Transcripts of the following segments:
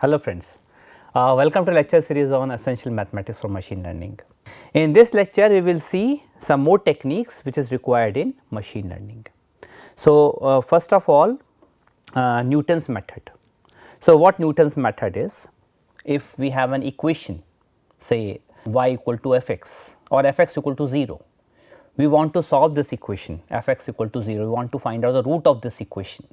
Hello friends, welcome to lecture series on essential mathematics for machine learning. In this lecture we will see some more techniques which is required in machine learning. So, first of all Newton's method. So, what Newton's method is? If we have an equation say y equal to f x or f x equal to 0, we want to solve this equation f x equal to 0, we want to find out the root of this equation.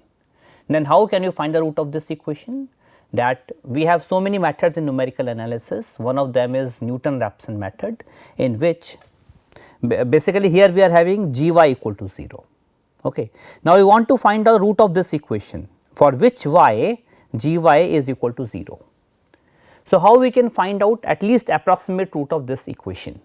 Then how can you find the root of this equation? That we have so many methods in numerical analysis. One of them is Newton-Raphson method, in which basically here we are having g y equal to 0. Okay. Now, we want to find the root of this equation for which y g y is equal to 0. So, how we can find out at least approximate root of this equation?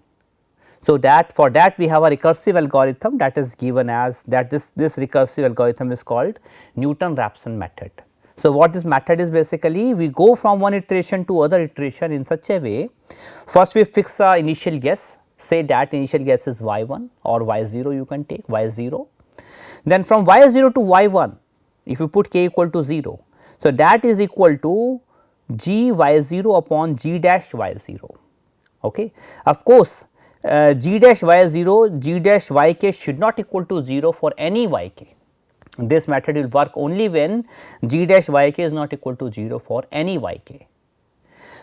So, that for that we have a recursive algorithm that is given as that this recursive algorithm is called Newton-Raphson method. So, what this method is basically, we go from one iteration to other iteration in such a way, first we fix a initial guess, say that initial guess is y 1 or y 0, you can take y 0. Then from y 0 to y 1, if you put k equal to 0, so that is equal to g y 0 upon g dash y 0. Okay. Of course, g dash y 0, g dash y k should not equal to 0 for any y k. This method will work only when g dash y k is not equal to 0 for any y k.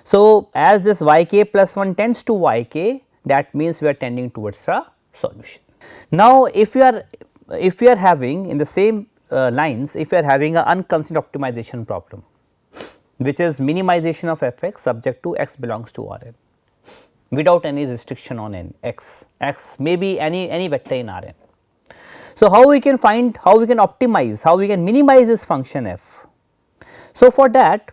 So, as this y k plus 1 tends to y k, that means we are tending towards a solution. Now, if you are having in the same lines, if you are having an unconstrained optimization problem, which is minimization of f x subject to x belongs to R n without any restriction on n x may be any vector in R n. So, how we can find, how we can optimize, how we can minimize this function f? So, for that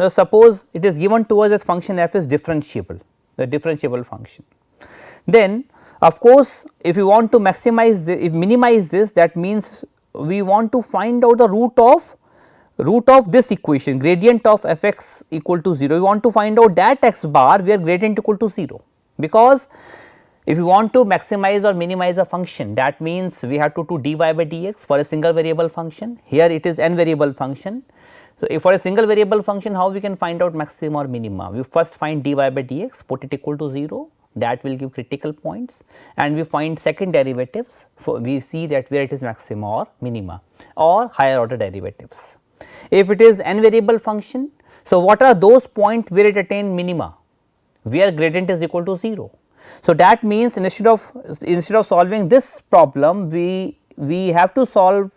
suppose it is given to us that function f is differentiable, the differentiable function. Then of course, if you want to maximize minimize this, that means we want to find out the root of this equation, gradient of f x equal to 0, we want to find out that x bar where gradient equal to 0, because if you want to maximize or minimize a function, that means we have to do dy by dx for a single variable function. Here it is n variable function. So, if for a single variable function, how we can find out maxima or minima? We first find dy by dx, put it equal to 0, that will give critical points, and we find second derivatives, for we see that where it is maxima or minima or higher order derivatives. If it is n variable function, so what are those points where it attain minima, where gradient is equal to 0? So, that means instead of solving this problem, we have to solve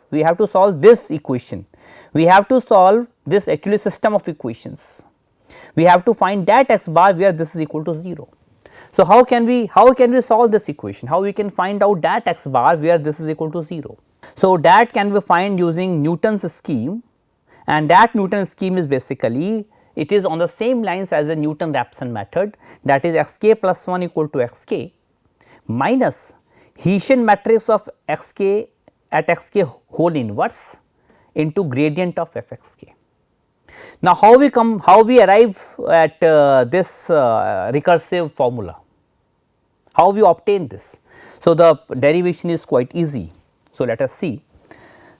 this equation, we have to solve this actually system of equations, we have to find that x bar where this is equal to 0. So, how can we solve this equation, how we can find out that x bar where this is equal to 0? So, that can be found using Newton's scheme, and that Newton's scheme is basically, it is on the same lines as a Newton-Raphson method, that is x k plus 1 equal to x k minus Hessian matrix of x k at x k whole inverse into gradient of f x k. Now, how we arrive at this recursive formula, how we obtain this? So, the derivation is quite easy. So, let us see.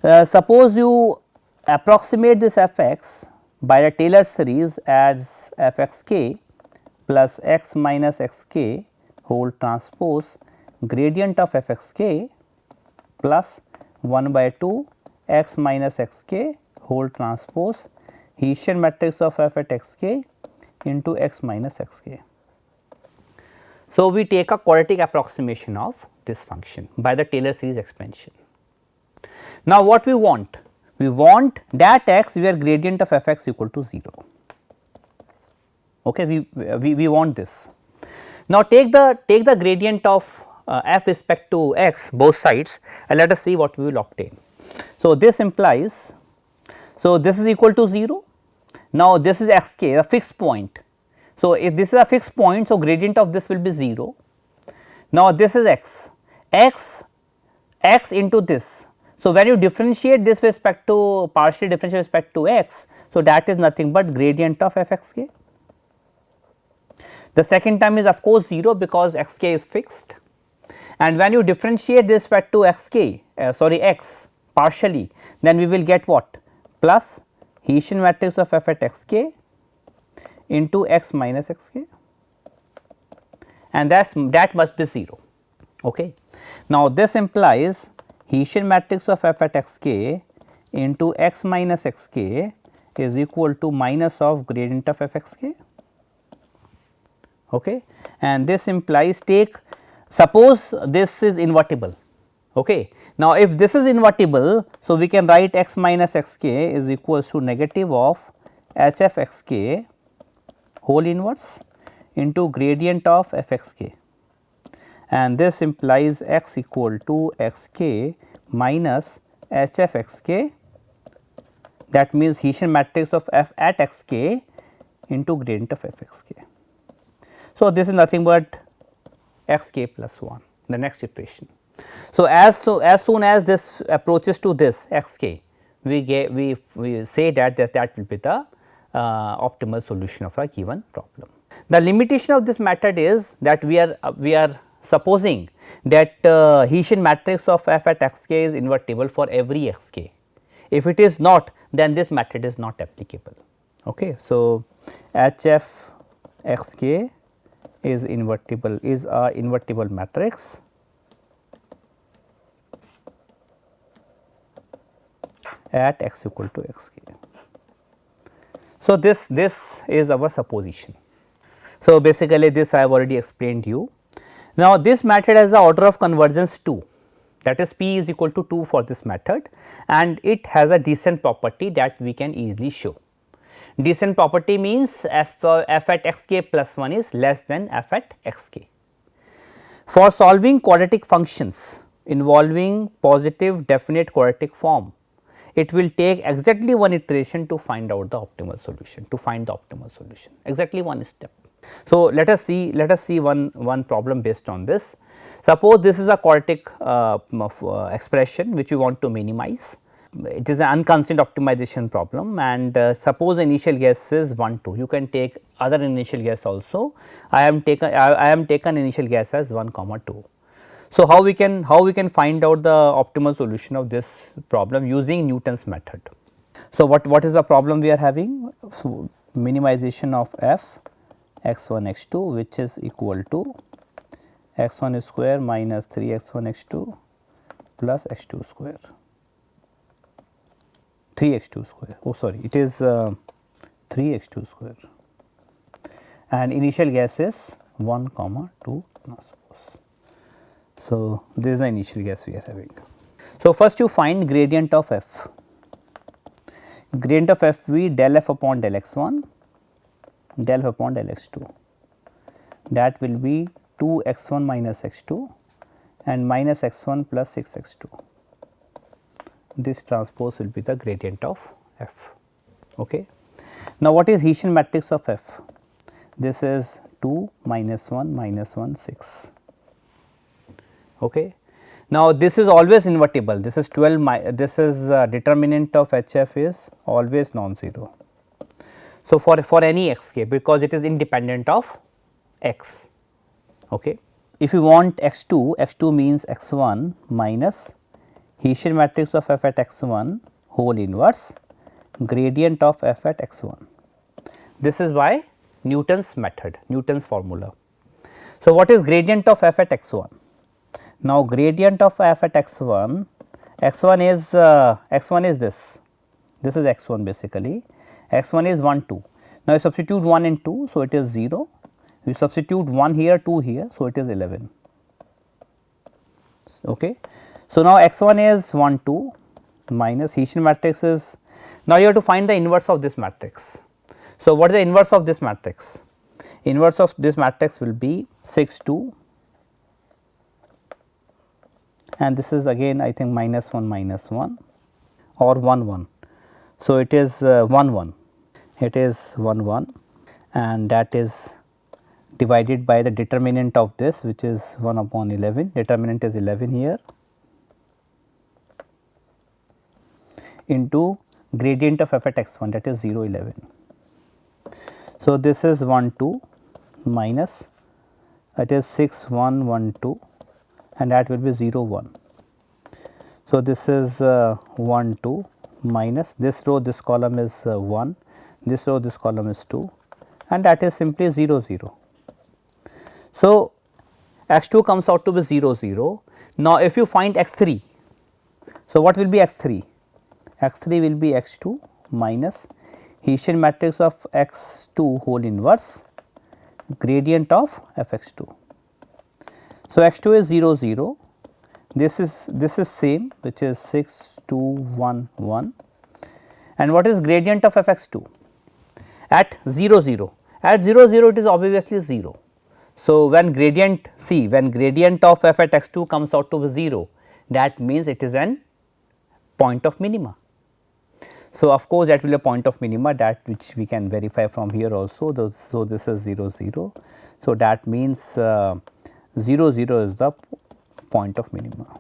Suppose you approximate this f x by the Taylor series as f x k plus x minus x k whole transpose gradient of f x k plus 1 by 2 x minus x k whole transpose Hessian matrix of f at x k into x minus x k. So, we take a quadratic approximation of this function by the Taylor series expansion. Now, what we want? We want that x where gradient of f x equal to 0. Okay, we want this. Now, take the gradient of f respect to x both sides, and let us see what we will obtain. So, this implies, so this is equal to 0. Now, this is x k, a fixed point. So, if this is a fixed point, so gradient of this will be 0. Now, this is x into this. So, when you differentiate this with respect to partially differentiate with respect to x, so that is nothing but gradient of f x k. The second term is of course 0 because x k is fixed, and when you differentiate this respect to x partially, then we will get what? Plus Hessian matrix of f at x k into x minus x k, and that must be 0. Okay. Now, this implies Hessian matrix of f at x k into x minus x k is equal to minus of gradient of f x k. Okay. And this implies, suppose this is invertible. Okay. Now, if this is invertible, so we can write x minus x k is equals to negative of h f x k whole inverse into gradient of f x k, and this implies x equal to x k minus h f x k, that means Hessian matrix of f at x k into gradient of f x k. So, this is nothing but x k plus 1, the next iteration. So, as soon as this approaches to this x k, we say that will be the optimal solution of a given problem. The limitation of this method is that we are supposing that Hessian matrix of f at x k is invertible for every x k. If it is not, then this method is not applicable. Okay. So, h f x k is a invertible matrix at x equal to x k. So, this is our supposition. So, basically this I have already explained you. Now, this method has the order of convergence 2, that is p is equal to 2 for this method, and it has a descent property that we can easily show. Descent property means f at x k plus 1 is less than f at x k. For solving quadratic functions involving positive definite quadratic form, it will take exactly one iteration to find out the optimal solution, exactly one step. So, let us see one problem based on this. Suppose this is a quadratic expression which you want to minimize. It is an unconstrained optimization problem, and suppose the initial guess is 1 2. You can take other initial guess also. I am taken initial guess as 1 2. So, how we can find out the optimal solution of this problem using Newton's method. So, what is the problem we are having? So, minimization of f x 1 x 2, which is equal to x 1 square minus 3 x 1 x 2 plus x 2 square, 3 x 2 square, oh sorry, it is 3 x 2 square, and initial guess is 1 2 now suppose. So, this is the initial guess we are having. So, first you find gradient of f. Gradient of f we del f upon del x 1, del f upon del x 2, that will be 2 x 1 minus x 2 and minus x 1 plus 6 x 2. This transpose will be the gradient of f. Okay. Now, what is Hessian matrix of f? This is 2 minus 1 6. Okay. Now, this is always invertible, this is 12, this is determinant of h f is always non-zero. So, for any x k, because it is independent of x. Okay. If you want x 2 means x 1 minus Hessian matrix of f at x 1 whole inverse gradient of f at x 1. This is by Newton's method, Newton's formula. So, what is gradient of f at x 1? Now, gradient of f at x 1 is this is x 1 basically, x 1 is 1 2. Now, you substitute 1 and 2, so it is 0, you substitute 1 here 2 here, so it is 11. Okay. So, now x 1 is 1 2 minus Hessian matrix is, now you have to find the inverse of this matrix. So, what is the inverse of this matrix? Inverse of this matrix will be 6 2, and this is again I think minus 1 or 1 1. So, it is 1 1, it is 1 1, and that is divided by the determinant of this, which is 1 upon 11, determinant is 11 here, into gradient of f at x 1, that is 0 11. So, this is 1 2 minus, that is 6 1 1 2, and that will be 0 1. So, this is 1 2 minus this row, this column is 1, this row, this column is 2, and that is simply 0 0. So, x 2 comes out to be 0 0. Now, if you find x 3, so what will be x 3? X 3 will be x 2 minus Hessian matrix of x 2 whole inverse gradient of f x 2. So, x 2 is 0 0, this is same, which is 6 2 1 1, and what is gradient of f x 2 at 0 0? At 0 0 it is obviously 0. So, when gradient of f at x 2 comes out to be 0, that means it is an point of minima. So, of course, that will be a point of minima, that which we can verify from here also. So, this is 0 0. So, that means 0 0 is the point of minima,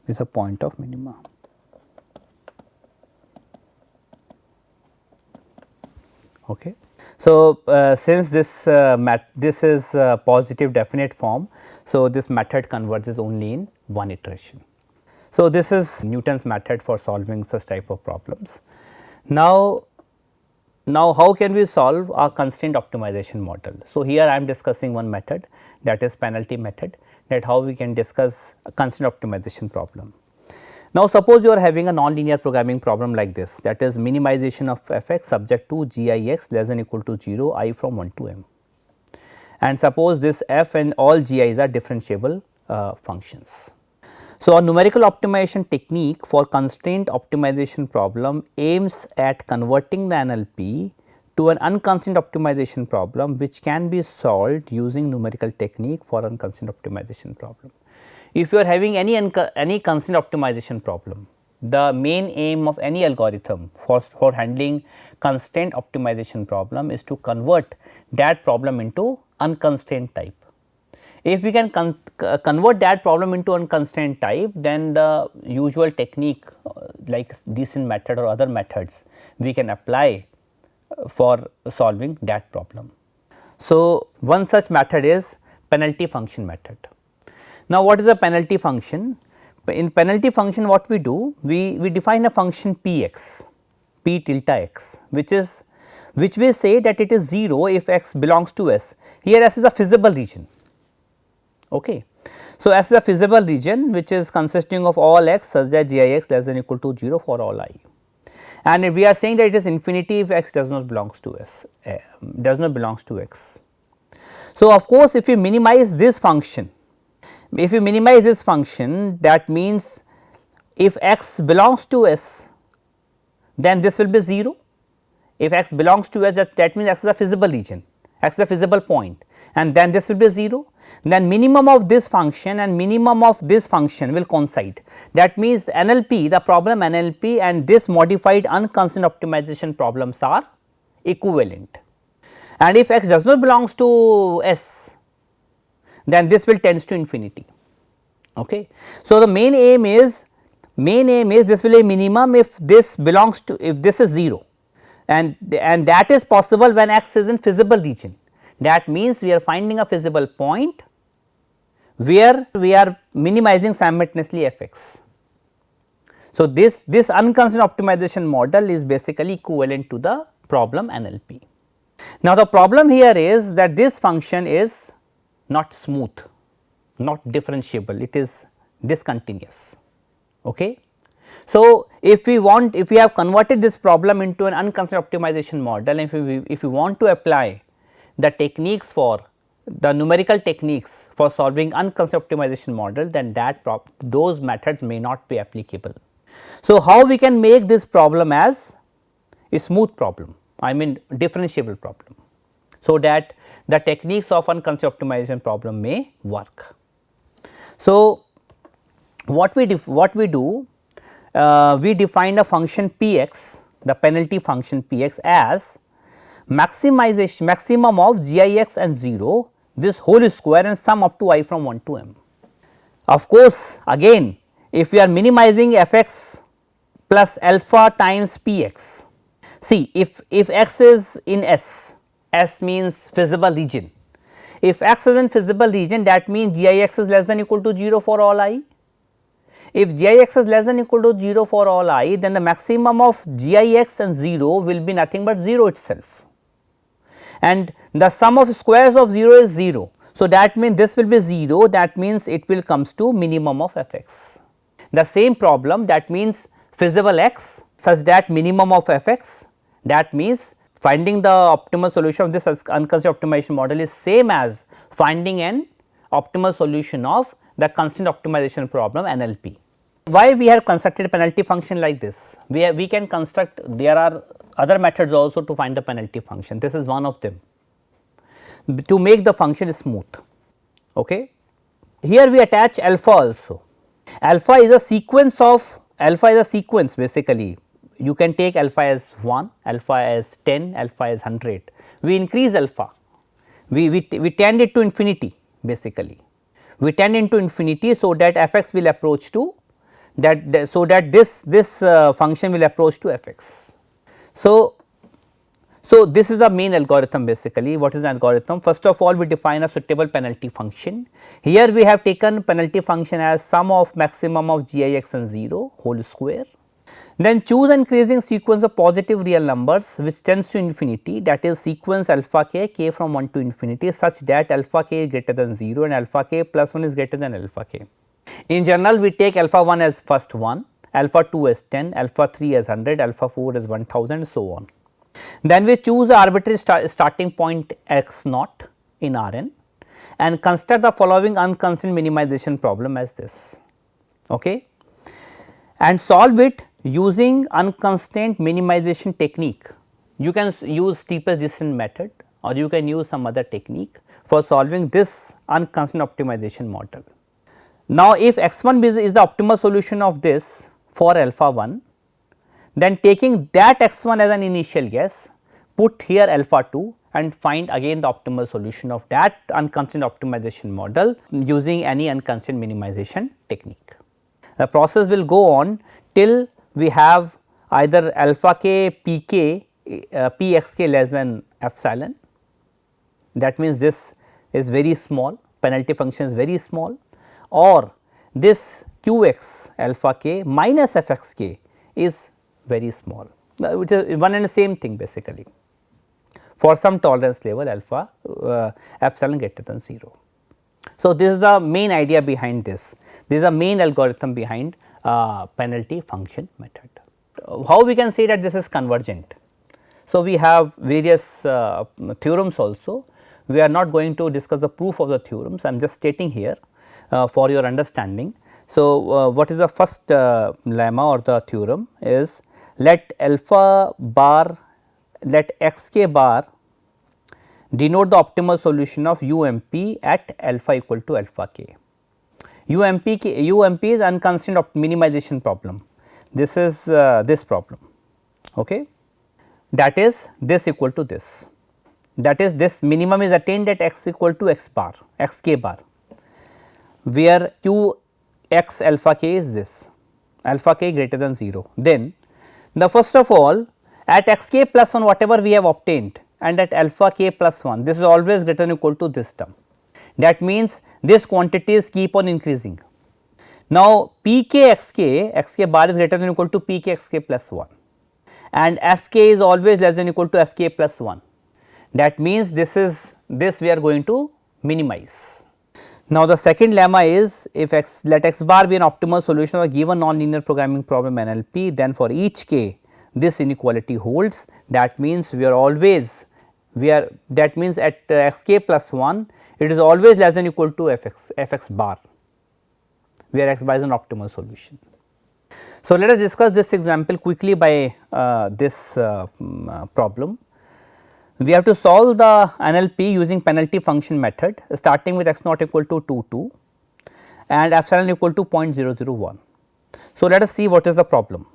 is a point of minima. Okay. So, since this is positive definite form, so this method converges only in one iteration. So, this is Newton's method for solving such type of problems. Now how can we solve a constraint optimization model? So, here I am discussing one method, that is penalty method, that how we can discuss a constraint optimization problem. Now, suppose you are having a nonlinear programming problem like this, that is minimization of f x subject to g I x less than equal to 0 I from 1 to m, and suppose this f and all g i's are differentiable functions. So, a numerical optimization technique for constraint optimization problem aims at converting the NLP to an unconstrained optimization problem, which can be solved using numerical technique for unconstrained optimization problem. If you are having any constraint optimization problem, the main aim of any algorithm for handling constraint optimization problem is to convert that problem into unconstrained type. If we can convert that problem into unconstrained type, then the usual technique like descent method or other methods we can apply for solving that problem. So, one such method is penalty function method. Now, what is a penalty function? In penalty function, what we do? We define a function p x, p tilde x, which we say that it is 0 if x belongs to S. Here S is a feasible region. Okay. So, S is a feasible region which is consisting of all x such that g I x less than or equal to 0 for all I, and we are saying that it is infinity if x does not belongs to S, belongs to x. So, of course, if we minimize this function, that means if x belongs to S, then this will be 0. If x belongs to S, that means x is a feasible region, x is a feasible point, and then this will be 0. Then minimum of this function and minimum of this function will coincide. That means NLP, the problem NLP and this modified unconstrained optimization problems are equivalent. And if x does not belongs to S, then this will tends to infinity. Okay. So, the main aim is this will be a minimum if this belongs to, if this is 0, and that is possible when x is in feasible region. That means we are finding a feasible point where we are minimizing simultaneously f x. So, this unconstrained optimization model is basically equivalent to the problem NLP. Now, the problem here is that this function is not smooth, not differentiable, it is discontinuous. Okay. So, if we have converted this problem into an unconstrained optimization model, and if we want to apply the techniques for the numerical techniques for solving unconstrained optimization model, then those methods may not be applicable. So, how we can make this problem as a smooth problem, I mean differentiable problem, so that the techniques of unconstrained optimization problem may work. So, what we do, we define a function p x, the penalty function p x, as maximum of g I x and 0, this whole square and sum up to I from 1 to m. Of course, again if we are minimizing f x plus alpha times p x, see if x is in S, S means feasible region. If x is in feasible region, that means g I x is less than or equal to 0 for all I. If Gix is less than or equal to 0 for all I, then the maximum of Gix and 0 will be nothing but 0 itself, and the sum of squares of 0 is 0. So, that means this will be 0, that means it will comes to minimum of f x. The same problem, that means feasible x such that minimum of f x, that means finding the optimal solution of this unconstrained optimization model is same as finding an optimal solution of the constraint optimization problem NLP. Why we have constructed a penalty function like this? We can construct, there are other methods also to find the penalty function, this is one of them, to make the function smooth. Okay. Here we attach alpha also. Alpha is a sequence of, alpha is a sequence basically. You can take alpha as 1, alpha as 10, alpha as 100. We increase alpha, we tend it to infinity basically. We tend into infinity so that f x will approach to that, so that this function will approach to f x. So, this is the main algorithm basically. What is the algorithm? First of all, we define a suitable penalty function. Here we have taken penalty function as sum of maximum of Gix and 0 whole square. Then choose an increasing sequence of positive real numbers which tends to infinity, that is sequence alpha k from 1 to infinity such that alpha k is greater than 0 and alpha k plus 1 is greater than alpha k. In general, we take alpha 1 as first 1, alpha 2 as 10, alpha 3 as 100, alpha 4 as 1000, so on. Then we choose the arbitrary starting point x naught in Rn and construct the following unconstrained minimization problem as this, okay, and solve it using unconstrained minimization technique. You can use steepest descent method or you can use some other technique for solving this unconstrained optimization model. Now, if x1 is the optimal solution of this for alpha 1, then taking that x1 as an initial guess, put here alpha 2 and find again the optimal solution of that unconstrained optimization model using any unconstrained minimization technique. The process will go on till we have either alpha k pk pxk less than epsilon, that means this is very small, penalty function is very small, or this qx alpha k minus fxk is very small, which is one and the same thing basically for some tolerance level alpha epsilon greater than 0. So, this is the main idea behind this, this is the main algorithm behind penalty function method. How we can say that this is convergent? So, we have various theorems also, we are not going to discuss the proof of the theorems, I am just stating here for your understanding. So, what is the first lemma or the theorem is, let alpha bar, let xk bar denote the optimal solution of UMP at alpha equal to alpha k. UMP is unconstrained minimization problem, this is this problem, okay, that is this equal to this, that is this minimum is attained at x equal to x bar, xk bar, where q x alpha k is this, alpha k greater than 0. Then the first of all at xk plus 1 whatever we have obtained and at alpha k plus 1, this is always greater than or equal to this term, that means this quantities keep on increasing. Now, pk xk bar is greater than or equal to pk xk plus 1 and fk is always less than or equal to fk plus 1, that means this is this we are going to minimize. Now, the second lemma is, if let x bar be an optimal solution of a given nonlinear programming problem NLP, then for each k this inequality holds, that means we are always that means at xk plus 1 it is always less than or equal to fx bar, where x bar is an optimal solution. So, let us discuss this example quickly by this problem. We have to solve the NLP using penalty function method starting with x naught equal to 2 2 and epsilon equal to 0.001. So, let us see what is the problem.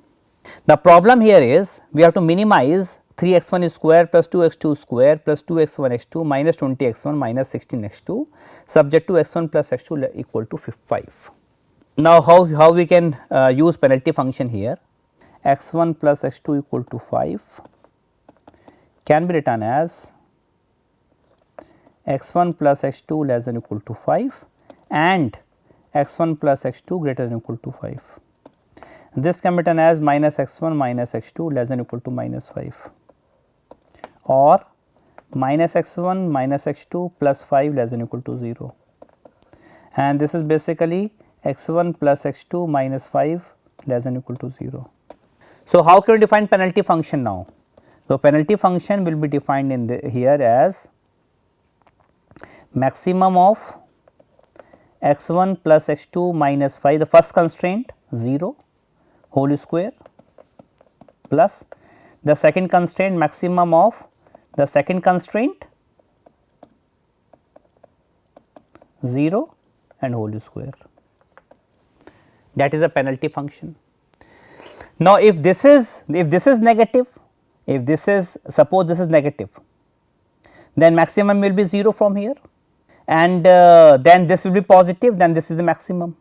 The problem here is we have to minimize 3 x 1 square plus 2 x 2 square plus 2 x 1 x 2 minus 20 x 1 minus 16 x 2 subject to x 1 plus x 2 equal to 5. Now, how we can use penalty function here, x 1 plus x 2 equal to 5 can be written as x 1 plus x 2 less than or equal to 5 and x1 plus x2 greater than or equal to 5. This can be written as minus x1 minus x2 less than or equal to minus 5, or minus x1 minus x2 plus 5 less than or equal to 0, and this is basically x1 plus x2 minus 5 less than or equal to 0. So, how can we define penalty function now? So, penalty function will be defined in here as maximum of x1 plus x2 minus 5, the first constraint 0 whole square, plus the second constraint maximum of the second constraint 0 and whole square. That is a penalty function. Now, if this is negative, if this is, suppose this is negative, then maximum will be 0 from here, and then this will be positive, then this is the maximum,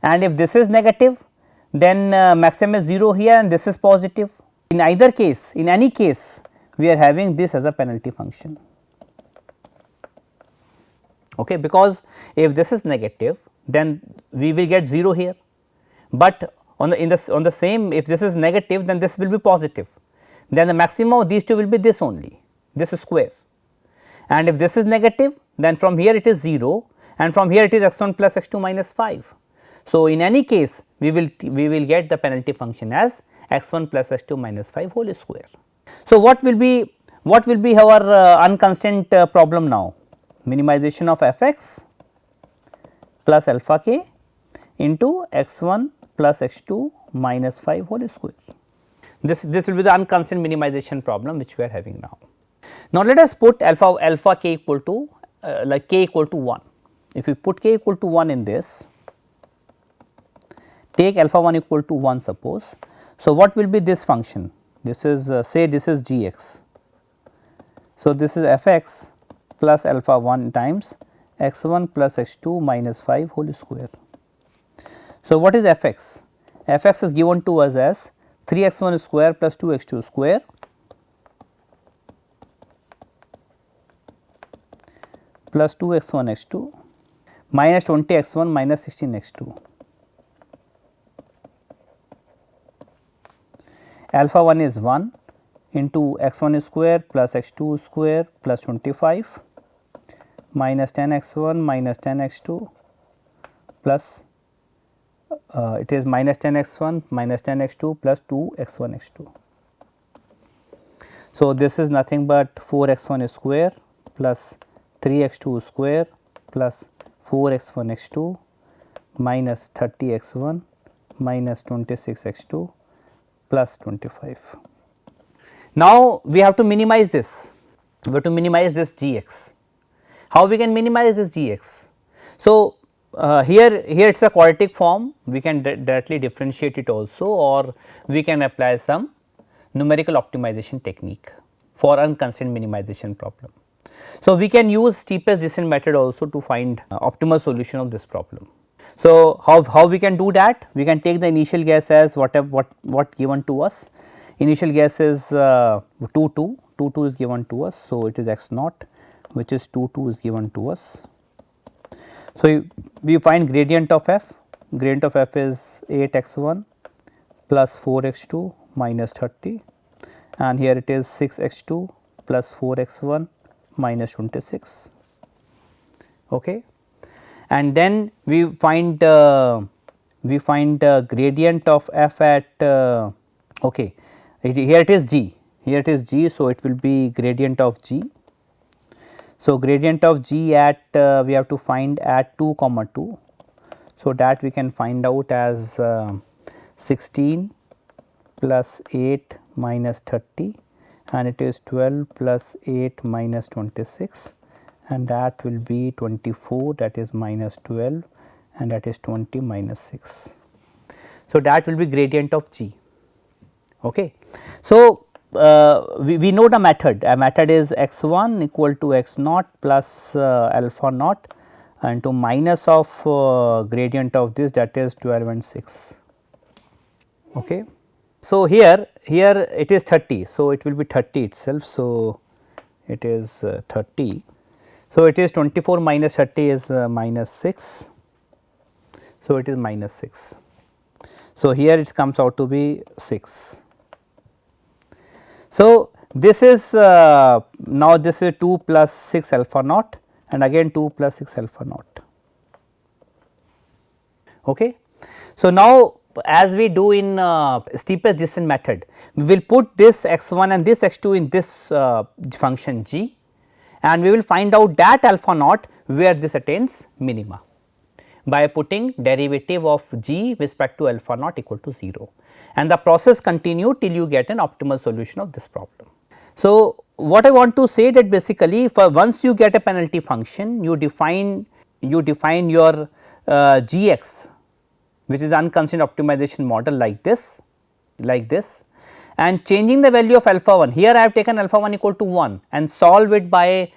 and if this is negative, then maximum is 0 here and this is positive. In either case, in any case, we are having this as a penalty function, okay, because if this is negative, then we will get 0 here, but on the same, if this is negative, then this will be positive, then the maximum of these two will be this only, this square, and if this is negative, then from here it is 0 and from here it is x1 plus x2 minus 5. So, in any case we will get the penalty function as x1 plus x2 minus 5 whole square. So, what will be our unconstrained problem now? Minimization of f(x) plus alpha k into x1 plus x2 minus 5 whole square. This will be the unconstrained minimization problem which we are having now. Now, let us put alpha k equal to like k equal to 1. If we put k equal to 1 in this, take alpha 1 equal to 1 suppose. So, what will be this function? This is say this is g x. So, this is f x plus alpha 1 times x 1 plus x 2 minus 5 whole square. So, what is f x? F x is given to us as 3 x 1 square plus 2 x 2 square plus 2 x 1 x 2 minus 20 x 1 minus 16 x 2. Alpha 1 is 1 into x 1 square plus x 2 square plus 25 minus 10 x 1 minus 10 x 2 plus it is minus 10 x 1 minus 10 x 2 plus 2 x 1 x 2. So, this is nothing but 4 x 1 square plus 3 x 2 square plus 4 x 1 x 2 minus 30 x 1 minus 26 x 2 plus 25. Now, we have to minimize this, we have to minimize this g x. How we can minimize this g x? So, here it is a quadratic form, we can directly differentiate it also, or we can apply some numerical optimization technique for unconstrained minimization problem. So, we can use steepest descent method also to find optimal solution of this problem. So, how we can do that? We can take the initial guess as what given to us. Initial guess is 2 2 is given to us. So, it is x naught which is 2 2 is given to us. So, we find gradient of f is 8 x 1 plus 4 x 2 minus 30, and here it is 6 x 2 plus 4 x 1 minus 26. Okay. And then we find gradient of f at okay, here it is g, so it will be gradient of g. So, gradient of g at we have to find at 2 comma 2. So, that we can find out as 16 plus 8 minus 30, and it is 12 plus 8 minus 26, and that will be 24, that is minus 12, and that is 20 minus 6. So, that will be gradient of g. Okay. So, we know the method, a method is x 1 equal to x naught plus alpha naught and to minus of gradient of this, that is 12 and 6. Okay. So, here it is 30. So, it will be 30 itself. So, it is 30. So, it is 24 minus 30 is minus 6. So, it is minus 6. So, here it comes out to be 6. So, this is now this is 2 plus 6 alpha naught and again 2 plus 6 alpha naught. Okay. So, now as we do in steepest descent method, we will put this x 1 and this x 2 in this function g, and we will find out that alpha naught where this attains minima by putting derivative of g with respect to alpha naught equal to 0, and the process continue till you get an optimal solution of this problem. So, what I want to say that basically for once you get a penalty function, you define your gx, which is unconstrained optimization model like this, and changing the value of alpha 1. Here I have taken alpha 1 equal to 1 and solve it by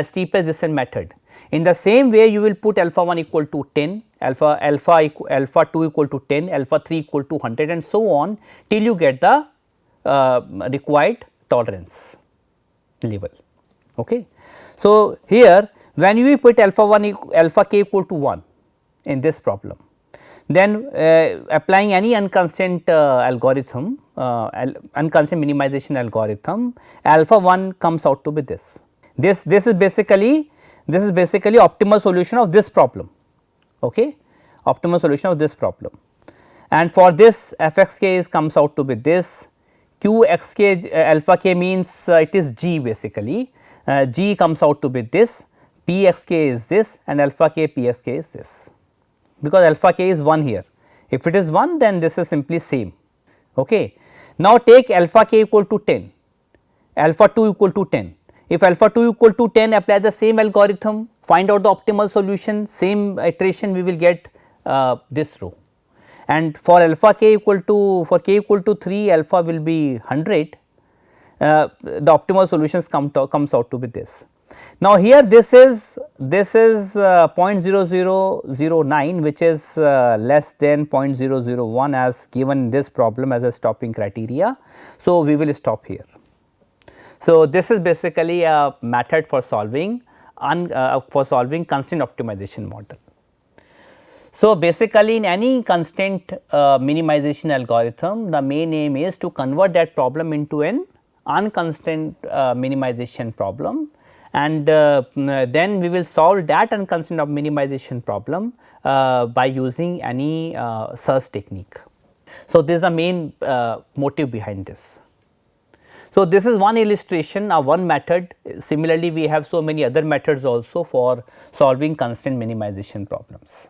steepest descent method. In the same way, you will put alpha 1 equal to 10, alpha 2 equal to 10, alpha 3 equal to 100 and so on till you get the required tolerance level. Okay. So, here when you put alpha k equal to 1 in this problem, then applying any unconstrained algorithm, unconstrained minimization algorithm, alpha 1 comes out to be this. This is basically optimal solution of this problem. Okay, optimal solution of this problem, and for this f x k comes out to be this. Q x k alpha k means it is g basically, g comes out to be this, p x k is this and alpha k p x k is this, because alpha k is 1 here. If it is 1, then this is simply same. Okay. Now, take alpha k equal to 10, alpha 2 equal to 10. If alpha 2 equal to 10, apply the same algorithm, find out the optimal solution, same iteration we will get this row, and for alpha k equal to 3, alpha will be 100, the optimal solutions comes out to be this. Now, here this is 0.0009, which is less than 0.001 as given in this problem as a stopping criteria. So, we will stop here. So, this is basically a method for solving constraint optimization model. So, basically in any constraint minimization algorithm, the main aim is to convert that problem into an unconstrained minimization problem, and then we will solve that unconstrained minimization problem by using any search technique. So, this is the main motive behind this. So, this is one illustration of one method. Similarly, we have so many other methods also for solving constraint minimization problems.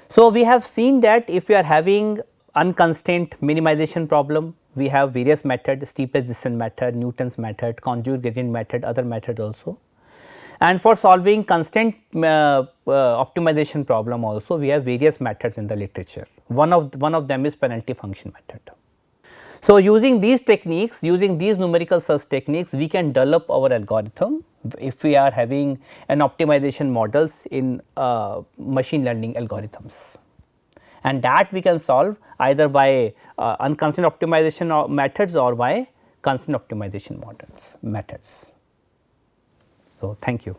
So, we have seen that if we are having unconstrained minimization problem, we have various methods, steepest descent method, Newton's method, conjugate gradient method, other methods also. And for solving constraint optimization problem also, we have various methods in the literature. One of them is penalty function method. So, using these techniques, using these numerical search techniques, we can develop our algorithm if we are having an optimization models in machine learning algorithms, and that we can solve either by unconstrained optimization methods or by constraint optimization methods. So, thank you.